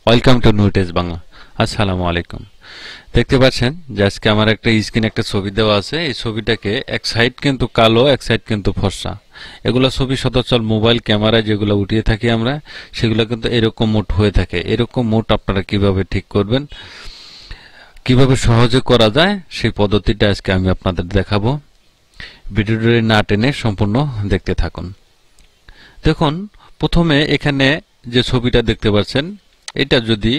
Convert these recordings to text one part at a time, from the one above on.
Welcome to নুরি বাংলা। আসসালামু আলাইকুম। দেখতে পাচ্ছেন যে আজকে আমার একটা স্ক্রিনে একটা ছবি দেওয়া আছে। এই ছবিটাকে এক সাইড কিন্তু কালো, এক সাইড কিন্তু ফর্সা। এগুলো ছবি সচরাচর মোবাইল ক্যামেরায় যেগুলো উঠিয়ে থাকি আমরা, সেগুলো কিন্তু এরকম মোড হয়ে থাকে। এরকম মোড আপনারা কিভাবে ঠিক করবেন, কিভাবে সহজে করা যায়, সেই পদ্ধতিটা আজকে আমি আপনাদের দেখাবো। ভিডিওটি না টেনে সম্পূর্ণ দেখতে থাকুন। দেখুন, প্রথমে এখানে যে ছবিটা দেখতে পাচ্ছেন, এটা যদি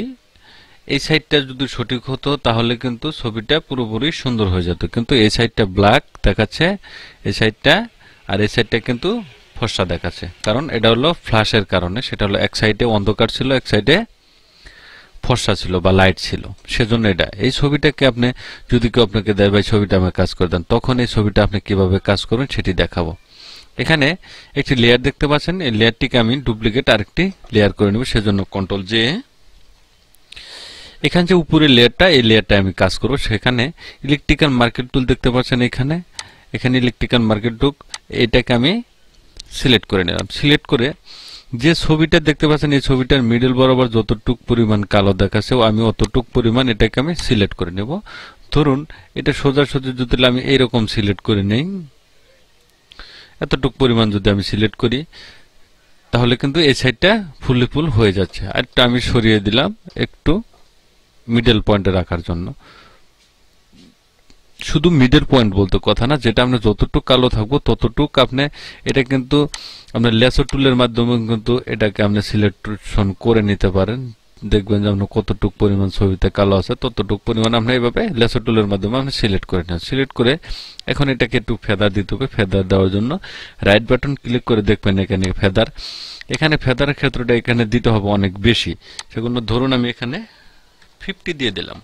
এই সাইডটা যদি সঠিক হতো তাহলে কিন্তু ছবিটা পুরোপুরি সুন্দর হয়ে যেত, কিন্তু এই সাইডটা ব্ল্যাক দেখাচ্ছে, এই সাইডটা আর এই সাইডটা কিন্তু ফর্সা দেখাচ্ছে। কারণ এটা হলো ফ্ল্যাশের কারণে, সেটা হলো এক সাইডে অন্ধকার ছিল, এক সাইডে ফর্সা ছিল বা লাইট ছিল, সেজন্য এটা। এই ছবিটাকে আপনি যদি কেউ আপনাকে দেয় ভাই ছবিটা আমার কাজ করে দেন, তখন এই ছবিটা আপনি কিভাবে কাজ করবেন সেটি দেখাবো। এখানে একটি লেয়ার দেখতে পাচ্ছেন, এই লেয়ারটিকে আমি ডুপ্লিকেট আরেকটি লেয়ার করে নেব, সেজন্য কন্ট্রোল জে। এখানে যে উপরের লেয়ারটা, এই লেয়ারটা আমি কাজ করব। সেখানে ইলেকট্রিক্যাল মার্কেট টুল দেখতে পাচ্ছেন, এখানে ইলেকট্রিক্যাল মার্কেট টুল, এটাকে আমি সিলেক্ট করে নিলাম। সিলেক্ট করে যে ছবিটা দেখতে পাচ্ছেন, এই ছবিটার মিডল বরাবর যতটুক পরিমাণ কালো দেখাচ্ছে আমি অতটুক পরিমাণ এটাকে আমি সিলেক্ট করে নেব। ধরুন এটা সোজাসুজি যদি আমি এইরকম সিলেক্ট করে নেই, এতটুক পরিমাণ যদি আমি সিলেক্ট করি, তাহলে কিন্তু এই সাইডটা ফুল হয়ে যাচ্ছে। আর আমি সরিয়ে দিলাম একটু মিডল পয়েন্টে রাখার জন্য। শুধু মিডল পয়েন্ট বলতে কথা না, যেটা আমরা যতটুকু কালো থাকবো ততটুক আপনি এটা কিন্তু আপনার লেসার টুলের মাধ্যমে কিন্তু এটাকে আপনি সিলেকশন করে নিতে পারেন। দেখবেন যে আপনার কতটুক পরিমাণ ছবিতে কালো আছে ততটুক পরিমাণ আপনি এইভাবে লেসার টুলের মাধ্যমে আপনি সিলেক্ট করে নেন। সিলেক্ট করে এখন এটাকে একটু ফেদার দিতে হবে। ফেদার দেওয়ার জন্য রাইট বাটন ক্লিক করে দেখবেন এখানে ফেদার। এখানে ফেদারের ক্ষেত্রটা এখানে দিতে হবে অনেক বেশি, সেজন্য ধরুন আমি এখানে 50 দিয়ে দিলাম।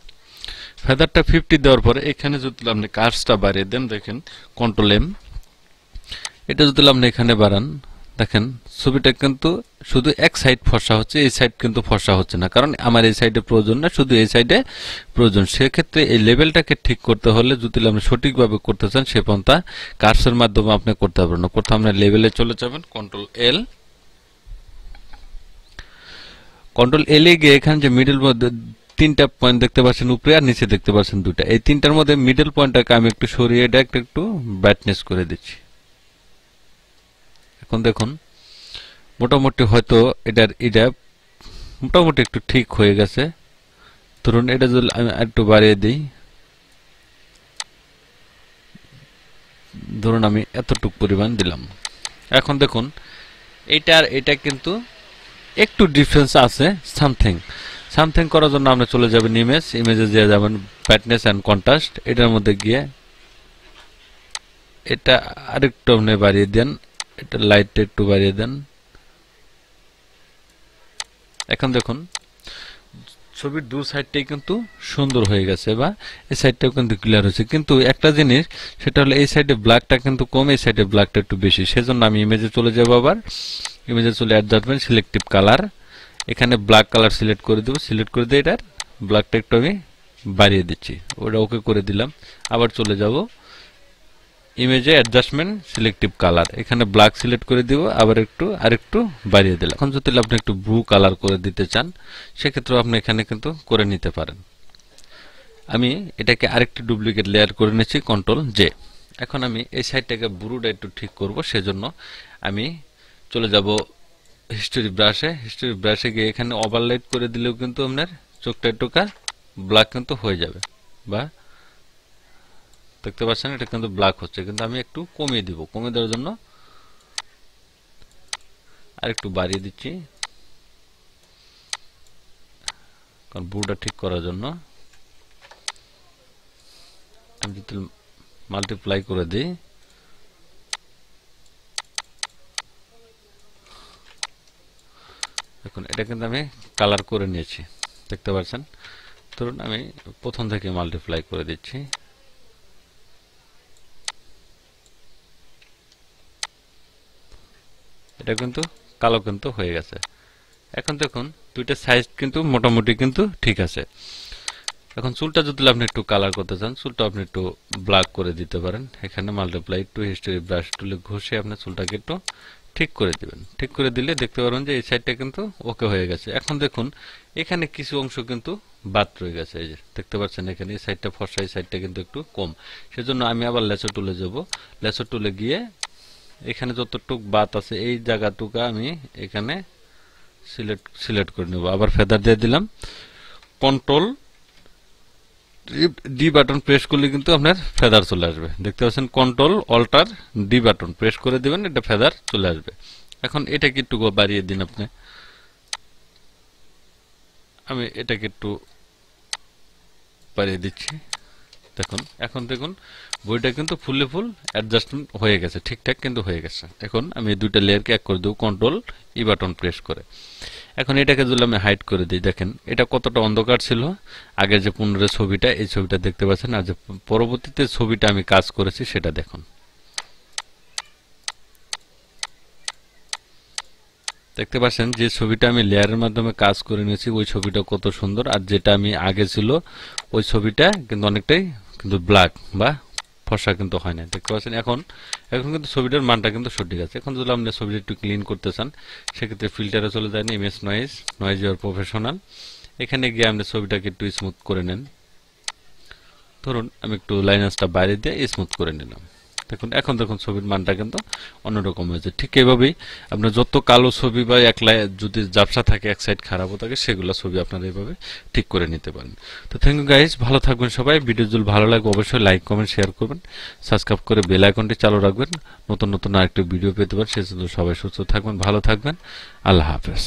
ফেদারটা 50 দেওয়ার পরে এখানে যদি আপনি কার্সটা বাড়িয়ে দেন, দেখেন কন্ট্রোল এম, এটা যদি আপনি এখানে বাড়ান, দেখেন ছবিটা কিন্তু শুধু এক সাইড ফর্সা হচ্ছে, এই সাইড কিন্তু ফর্সা হচ্ছে না। কারণ আমার এই সাইডে প্রয়োজন না, শুধু এই সাইডে প্রয়োজন। সেক্ষেত্রে এই লেভেলটাকে ঠিক করতে হলে যদি আপনি সঠিকভাবে করতে চান, সে পন্থা কার্সের মাধ্যমে আপনি করতে পারবেন না। প্রথমে আপনি লেভেলে চলে যাবেন, কন্ট্রোল এল। কন্ট্রোল এল এ গিয়ে এখানে যে মিডল মধ্যে তিনটা পয়েন্ট দেখতে পাচ্ছেন, উপরে আর নিচে দেখতে পাচ্ছেন দুটা, এই তিনটার মধ্যে মিডল পয়েন্টটাকে আমি একটু সরিয়ে এটা একটু ব্রাইটনেস করে দিচ্ছি। এখন দেখুন মোটামুটি হয়তো এটা মোটামুটি একটু ঠিক হয়ে গেছে। ধরুন এটা যদি আমি একটু বাড়িয়ে দিই, ধরুন আমি এতটুক পরিমাণ দিলাম। এখন দেখুন এটা আর এটা কিন্তু একটু ডিফারেন্স আছে, সামথিং করার জন্য আমরা চলে যাবেন ইমেজে দিয়ে যাবেন ব্রাইটনেস এন্ড কন্ট্রাস্ট, এটার মধ্যে গিয়ে এটা আরেকটু আপনি বাড়িয়ে দেন, এটা লাইটটা একটু বাড়িয়ে দেন। এখন দেখুন ছবির দু সাইডটাই কিন্তু সুন্দর হয়ে গেছে, বা এই সাইডটাও কিন্তু ক্লিয়ার হয়েছে। কিন্তু একটা জিনিস, সেটা হলো এই সাইডে ব্ল্যাকটা কিন্তু কম, এই সাইডে ব্ল্যাকটা একটু বেশি। সেজন্য আমি ইমেজে চলে যাব, আবার ইমেজে চলে অ্যাডজাস্টমেন্ট সিলেক্টিভ কালার, এখানে ব্ল্যাক কালার সিলেক্ট করে দেব। সিলেক্ট করে দিয়ে এটার ব্ল্যাকটা একটু আমি বাড়িয়ে দিচ্ছি, ওটা ওকে করে দিলাম। আবার চলে যাব ইমেজে অ্যাডজাস্টমেন্ট সিলেক্টিভ কালার, এখানে ব্ল্যাক সিলেক্ট করে দিব, আবার আরেকটু বাড়িয়ে দিলাম। এখন যদি আপনি একটু ব্লু কালার করে দিতে চান, সেক্ষেত্রে আপনি এখানে কিন্তু করে নিতে পারেন। আমি এটাকে আরেকটি ডুপ্লিকেট লেয়ার করে নিচ্ছি, কন্ট্রোল জে। এখন আমি এই সাইডটাকে ব্লুটা একটু ঠিক করব, সেজন্য আমি চলে যাব হিস্টোরি ব্রাশে গিয়ে এখানে ওভারলাইট করে দিলেও কিন্তু আপনার চোখটা একটু ব্ল্যাক কিন্তু হয়ে যাবে। বা দেখতে পাচ্ছেন এটা কিন্তু ব্ল্যাক হচ্ছে, কিন্তু আমি একটু কমিয়ে দিব। কমিয়ে দেওয়ার জন্য আর একটু বাড়িয়ে দিচ্ছি, কারণ ব্লুটা ঠিক করার জন্য। আমি যদি মাল্টিপ্লাই করে দিই, দেখুন এটা কিন্তু আমি কালার করে নিয়েছি, দেখতে পাচ্ছেন। ধরুন আমি প্রথম থেকে মাল্টিপ্লাই করে দিচ্ছি, এটা কিন্তু কালো কিন্তু হয়ে গেছে। এখন দেখুন দুইটা সাইজ কিন্তু মোটামুটি কিন্তু ঠিক আছে। এখন চুলটা যদি আপনি একটু কালার করতে চান, চুলটা আপনি একটু ব্ল্যাক করে দিতে পারেন। এখানে মাল্টিপ্লাই একটু হিস্টোরি ব্রাশ টুলে ঘষে আপনি চুলটাকে একটু ঠিক করে দিবেন। ঠিক করে দিলে দেখতে পারবেন যে এই সাইডটা কিন্তু ওকে হয়ে গেছে। এখন দেখুন এখানে কিছু অংশ কিন্তু বাদ রয়ে গেছে, এই যে দেখতে পাচ্ছেন এখানে এই সাইডটা ফর্সা, এই সাইডটা কিন্তু একটু কম। সেজন্য আমি আবার লেসো টুলে যাব। লেসো টুলে গিয়ে এখানে যতটুক বাদ আছে এই জায়গাটুকু আমি এখানে সিলেক্ট করে নেব। আবার ফেদার দিয়ে দিলাম। কন্ট্রোল ডি বাটন প্রেস করলে কিন্তু আপনার ফেদার চলে আসবে। দেখতে পাচ্ছেন control alt D button press করে দিবেন, এটা ফেদার চলে আসবে। এখন এটাকে একটু বাড়িয়ে দিন আপনি। আমি এটাকে একটু বাড়িয়ে দিচ্ছি। দেখুন এখন দেখুন বইটা কিন্তু ফুললি ফুল অ্যাডজাস্টমেন্ট হয়ে গেছে, ঠিকঠাক কিন্তু হয়ে গেছে। এখন আমি দুইটা লেয়ারকে এক করে দেবো কন্ট্রোল ই বাটন প্রেস করে। এখন এটাকে যদি আমি হাইড করে দিই, দেখেন এটা কতটা অন্ধকার ছিল আগের যে 15 ছবিটা, এই ছবিটা দেখতে পাচ্ছেন। আর যে পরবর্তীতে ছবিটা আমি কাজ করেছি সেটা দেখুন। দেখতে পাচ্ছেন যে ছবিটা আমি লেয়ারের মাধ্যমে কাজ করে নিয়েছি ওই ছবিটা কত সুন্দর, আর যেটা আমি আগে ছিল ওই ছবিটা কিন্তু অনেকটাই কিন্তু ব্ল্যাক বা ফর্সা কিন্তু হয় না। দেখতে পাচ্ছেন এখন এখন কিন্তু ছবিটার মানটা কিন্তু সঠিক আছে। এখন যদি আপনি ছবিটা একটু ক্লিন করতে চান সেক্ষেত্রে ফিল্টারে চলে যান, ইমেজ নয়েজ ইউর প্রফেশনাল। এখানে গিয়ে আপনি ছবিটাকে একটু স্মুথ করে নেন। ধরুন আমি একটু লাইনাসটা বাইরে দিয়ে স্মুথ করে নিলাম। দেখুন এখন দেখুন ছবির মানটা কিন্তু অন্যরকম হয়েছে। ঠিক এইভাবেই আপনার যত কালো ছবি বা এক যদি ঝাপসা থাকে, এক সাইড খারাপও থাকে, সেগুলো ছবি আপনারা এইভাবে ঠিক করে নিতে পারেন। তো থ্যাংক ইউ গাইস, ভালো থাকবেন সবাই। ভিডিও যদি ভালো লাগে অবশ্যই লাইক কমেন্ট শেয়ার করবেন, সাবস্ক্রাইব করে বেল আইকনটি চালু রাখবেন, নতুন নতুন আরেকটি ভিডিও পেতে পারেন। সেজন্য সবাই সুস্থ থাকবেন, ভালো থাকবেন। আল্লাহ হাফেজ।